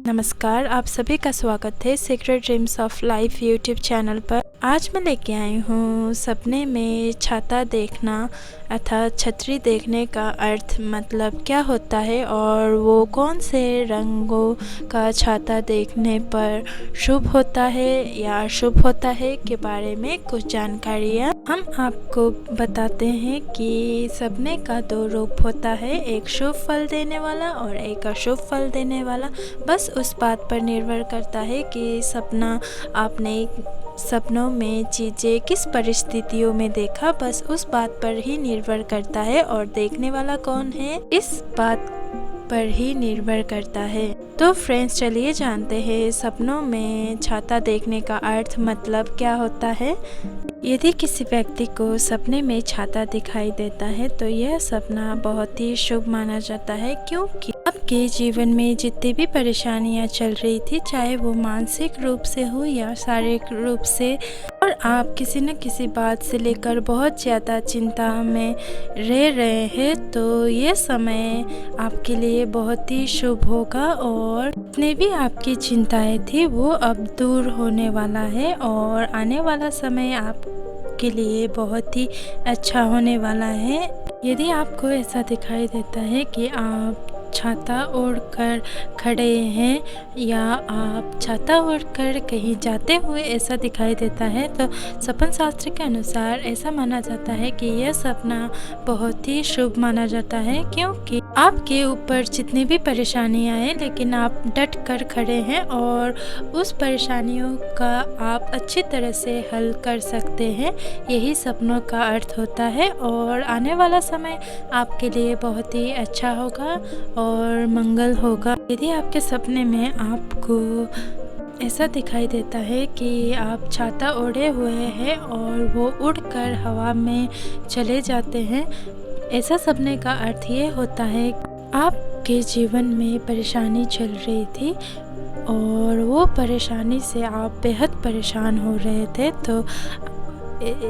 नमस्कार, आप सभी का स्वागत है secret dreams of life YouTube channel पर। आज मैं लेके आई हूँ सपने में छाता देखना अर्थात छतरी देखने का अर्थ मतलब क्या होता है और वो कौन से रंगों का छाता देखने पर शुभ होता है या अशुभ होता है के बारे में कुछ जानकारियाँ हम आपको बताते हैं कि सपने का दो रूप होता है, एक शुभ फल देने वाला और एक अशुभ फल देने वाला। बस उस बात पर निर्भर करता है कि आपने सपनों में चीज़ें किस परिस्थितियों में देखा, बस उस बात पर ही निर्भर करता है और देखने वाला कौन है इस बात पर ही निर्भर करता है। तो फ्रेंड्स, चलिए जानते हैं सपनों में छाता देखने का अर्थ मतलब क्या होता है। यदि किसी व्यक्ति को सपने में छाता दिखाई देता है तो यह सपना बहुत ही शुभ माना जाता है, क्योंकि आपके जीवन में जितनी भी परेशानियां चल रही थी, चाहे वो मानसिक रूप से हो या शारीरिक रूप से, और आप किसी न किसी बात से लेकर बहुत ज़्यादा चिंता में रह रहे हैं, तो ये समय आपके लिए बहुत ही शुभ होगा और जितनी भी आपकी चिंताएं थी वो अब दूर होने वाला है और आने वाला समय आपके लिए बहुत ही अच्छा होने वाला है। यदि आपको ऐसा दिखाई देता है कि आप छाता ओढ़कर खड़े हैं या आप छाता ओढ़कर कहीं जाते हुए ऐसा दिखाई देता है, तो सपन शास्त्र के अनुसार ऐसा माना जाता है कि यह सपना बहुत ही शुभ माना जाता है, क्योंकि आपके ऊपर जितनी भी परेशानियां आए लेकिन आप डट कर खड़े हैं और उस परेशानियों का आप अच्छी तरह से हल कर सकते हैं। यही सपनों का अर्थ होता है और आने वाला समय आपके लिए बहुत ही अच्छा होगा और मंगल होगा। यदि आपके सपने में आपको ऐसा दिखाई देता है कि आप छाता ओढ़े हुए हैं और वो उड़कर हवा में चले जाते हैं, ऐसा सपने का अर्थ ये होता है आपके जीवन में परेशानी चल रही थी और वो परेशानी से आप बेहद परेशान हो रहे थे, तो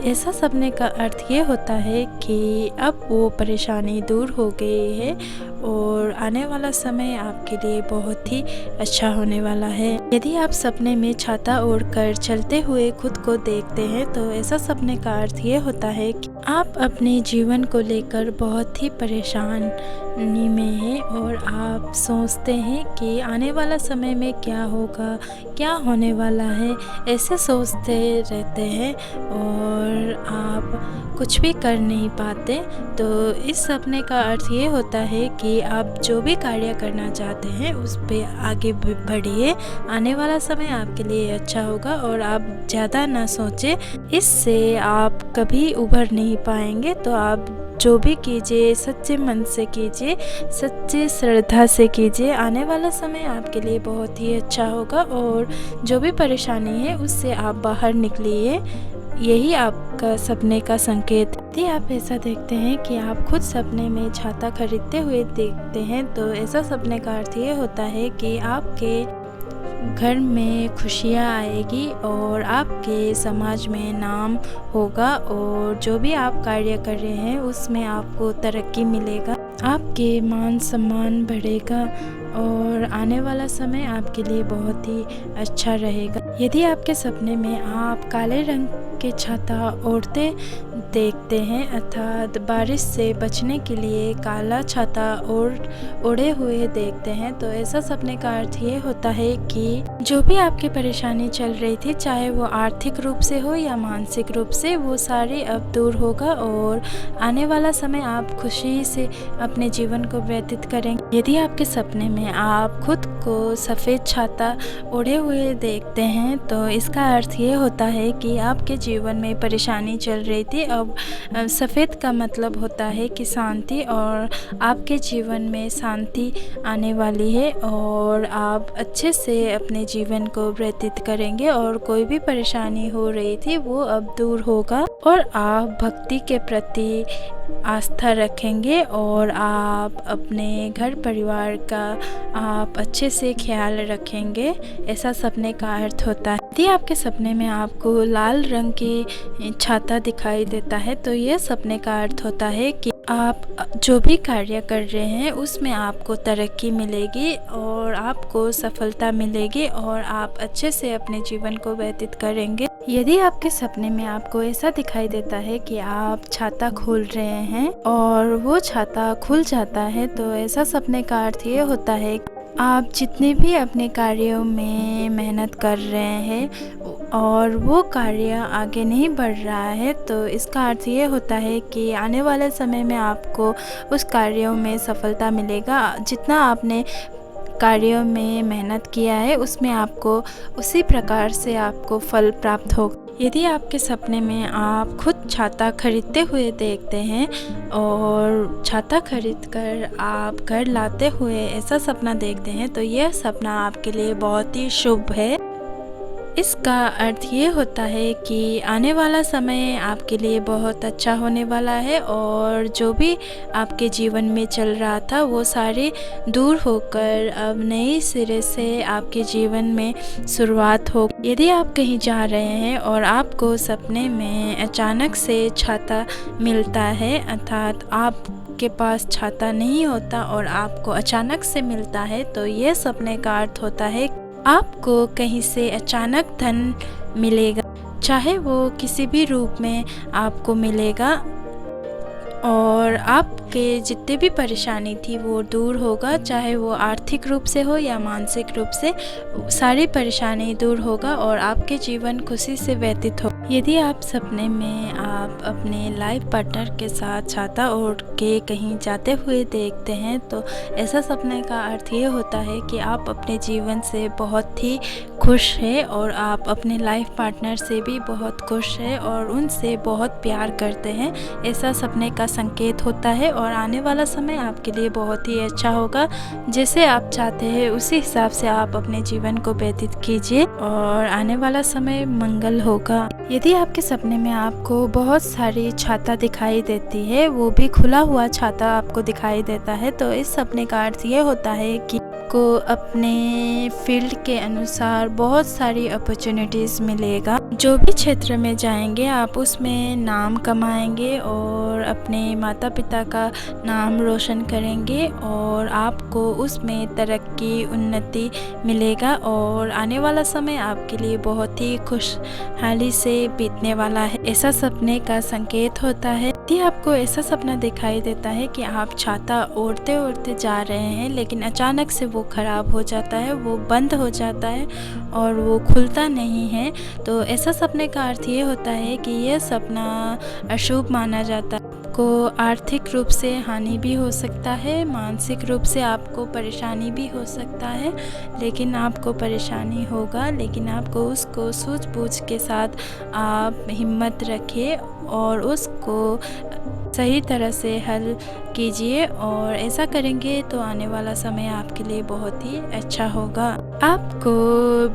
ऐसा सपने का अर्थ ये होता है कि अब वो परेशानी दूर हो गई है और आने वाला समय आपके लिए बहुत ही अच्छा होने वाला है। यदि आप सपने में छाता ओढ़कर चलते हुए खुद को देखते हैं तो ऐसा सपने का अर्थ ये होता है कि आप अपने जीवन को लेकर बहुत ही परेशानी में हैं और आप सोचते हैं कि आने वाला समय में क्या होगा, क्या होने वाला है, ऐसे सोचते रहते हैं और आप कुछ भी कर नहीं पाते। तो इस सपने का अर्थ ये होता है कि आप जो भी कार्य करना चाहते हैं उस पे आगे बढ़िए, आने वाला समय आपके लिए अच्छा होगा और आप ज़्यादा ना सोचें, इससे आप कभी उभर नहीं पाएंगे। तो आप जो भी कीजिए सच्चे मन से कीजिए, सच्चे श्रद्धा से कीजिए, आने वाला समय आपके लिए बहुत ही अच्छा होगा और जो भी परेशानी है उससे आप बाहर निकलिए, यही आपका सपने का संकेत। यदि आप ऐसा देखते हैं कि आप खुद सपने में छाता खरीदते हुए देखते हैं तो ऐसा सपने का अर्थ ये होता है कि आपके घर में खुशियाँ आएगी और आपके समाज में नाम होगा और जो भी आप कार्य कर रहे हैं उसमें आपको तरक्की मिलेगा, आपके मान सम्मान बढ़ेगा और आने वाला समय आपके लिए बहुत ही अच्छा रहेगा। यदि आपके सपने में आप काले रंग के छाता ओढ़ते देखते हैं अर्थात बारिश से बचने के लिए काला छाता ओढ़े हुए देखते हैं, तो ऐसा सपने का अर्थ ये होता है कि जो भी आपकी परेशानी चल रही थी, चाहे वो आर्थिक रूप से हो या मानसिक रूप से, वो सारी अब दूर होगा और आने वाला समय आप खुशी से अपने जीवन को व्यतीत करेंगे। यदि आपके सपने में आप खुद को सफ़ेद छाता ओढ़े हुए देखते हैं तो इसका अर्थ ये होता है कि आपके जीवन में परेशानी चल रही थी, अब सफ़ेद का मतलब होता है कि शांति, और आपके जीवन में शांति आने वाली है और आप अच्छे से अपने जीवन को व्यतीत करेंगे और कोई भी परेशानी हो रही थी वो अब दूर होगा और आप भक्ति के प्रति आस्था रखेंगे और आप अपने घर परिवार का आप अच्छे से ख्याल रखेंगे, ऐसा सपने का अर्थ होता है। यदि आपके सपने में आपको लाल रंग की छाता दिखाई देता है तो यह सपने का अर्थ होता है कि आप जो भी कार्य कर रहे हैं उसमें आपको तरक्की मिलेगी और आपको सफलता मिलेगी और आप अच्छे से अपने जीवन को व्यतीत करेंगे। यदि आपके सपने में आपको ऐसा दिखाई देता है कि आप छाता खोल रहे हैं और वो छाता खुल जाता है, तो ऐसा सपने का अर्थ ये होता है आप जितने भी अपने कार्यों में मेहनत कर रहे हैं और वो कार्य आगे नहीं बढ़ रहा है, तो इसका अर्थ ये होता है कि आने वाले समय में आपको उस कार्यों में सफलता मिलेगा। जितना आपने कार्यों में मेहनत किया है उसमें आपको उसी प्रकार से आपको फल प्राप्त होगा। यदि आपके सपने में आप खुद छाता खरीदते हुए देखते हैं और छाता खरीदकर आप घर लाते हुए ऐसा सपना देखते हैं, तो यह सपना आपके लिए बहुत ही शुभ है। इसका अर्थ ये होता है कि आने वाला समय आपके लिए बहुत अच्छा होने वाला है और जो भी आपके जीवन में चल रहा था वो सारे दूर होकर अब नए सिरे से आपके जीवन में शुरुआत हो। यदि आप कहीं जा रहे हैं और आपको सपने में अचानक से छाता मिलता है, अर्थात आपके पास छाता नहीं होता और आपको अचानक से मिलता है, तो यह सपने का अर्थ होता है आपको कहीं से अचानक धन मिलेगा, चाहे वो किसी भी रूप में आपको मिलेगा और आपके जितने भी परेशानी थी वो दूर होगा, चाहे वो आर्थिक रूप से हो या मानसिक रूप से, सारी परेशानी दूर होगा और आपके जीवन खुशी से व्यतीत हो। यदि आप सपने में आप अपने लाइफ पार्टनर के साथ छाता ओढ़ के कहीं जाते हुए देखते हैं, तो ऐसा सपने का अर्थ ये होता है कि आप अपने जीवन से बहुत ही खुश हैं और आप अपने लाइफ पार्टनर से भी बहुत खुश हैं और उनसे बहुत प्यार करते हैं। ऐसा सपने का संकेत होता है और आने वाला समय आपके लिए बहुत ही अच्छा होगा। जैसे आप चाहते हैं उसी हिसाब से आप अपने जीवन को व्यतीत कीजिए और आने वाला समय मंगल होगा। यदि आपके सपने में आपको बहुत सारी छाता दिखाई देती है, वो भी खुला हुआ छाता आपको दिखाई देता है, तो इस सपने का अर्थ ये होता है कि को अपने फील्ड के अनुसार बहुत सारी अपॉर्चुनिटीज़ मिलेगा। जो भी क्षेत्र में जाएंगे आप उसमें नाम कमाएंगे और अपने माता पिता का नाम रोशन करेंगे और आपको उसमें तरक्की उन्नति मिलेगा और आने वाला समय आपके लिए बहुत ही खुशहाली से बीतने वाला है। ऐसा सपने का संकेत होता है। यदि आपको ऐसा सपना दिखाई देता है कि आप छाता ओढ़ते ओढ़ते जा रहे हैं लेकिन अचानक से वो ख़राब हो जाता है, वो बंद हो जाता है और वो खुलता नहीं है, तो ऐसा सपने का अर्थ ये होता है कि यह सपना अशुभ माना जाता है। आपको आर्थिक रूप से हानि भी हो सकता है, मानसिक रूप से आपको परेशानी भी हो सकता है, लेकिन आपको परेशानी होगा, लेकिन आपको उसको सूझबूझ के साथ आप हिम्मत रखिए और उसको सही तरह से हल कीजिए और ऐसा करेंगे तो आने वाला समय आपके लिए बहुत ही अच्छा होगा। आपको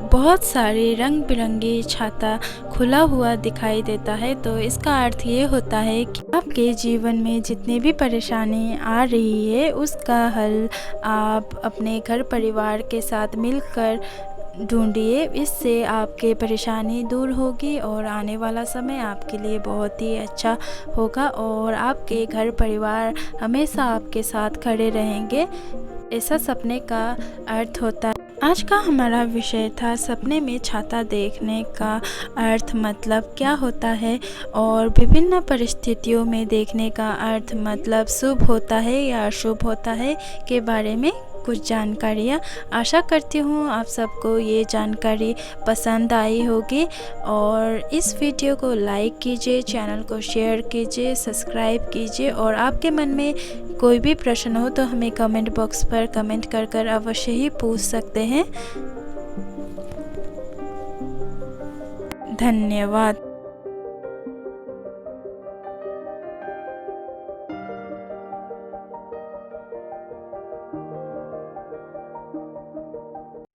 बहुत सारी रंग बिरंगी छाता खुला हुआ दिखाई देता है, तो इसका अर्थ ये होता है कि आपके जीवन में जितनी भी परेशानी आ रही है उसका हल आप अपने घर परिवार के साथ मिलकर ढूंढिए। इससे आपके परेशानी दूर होगी और आने वाला समय आपके लिए बहुत ही अच्छा होगा और आपके घर परिवार हमेशा आपके साथ खड़े रहेंगे। ऐसा सपने का अर्थ होता है। आज का हमारा विषय था सपने में छाता देखने का अर्थ मतलब क्या होता है और विभिन्न परिस्थितियों में देखने का अर्थ मतलब शुभ होता है या अशुभ होता है के बारे में कुछ जानकारियाँ। आशा करती हूँ आप सबको ये जानकारी पसंद आई होगी और इस वीडियो को लाइक कीजिए, चैनल को शेयर कीजिए, सब्सक्राइब कीजिए और आपके मन में कोई भी प्रश्न हो तो हमें कमेंट बॉक्स पर कमेंट कर अवश्य ही पूछ सकते हैं। धन्यवाद।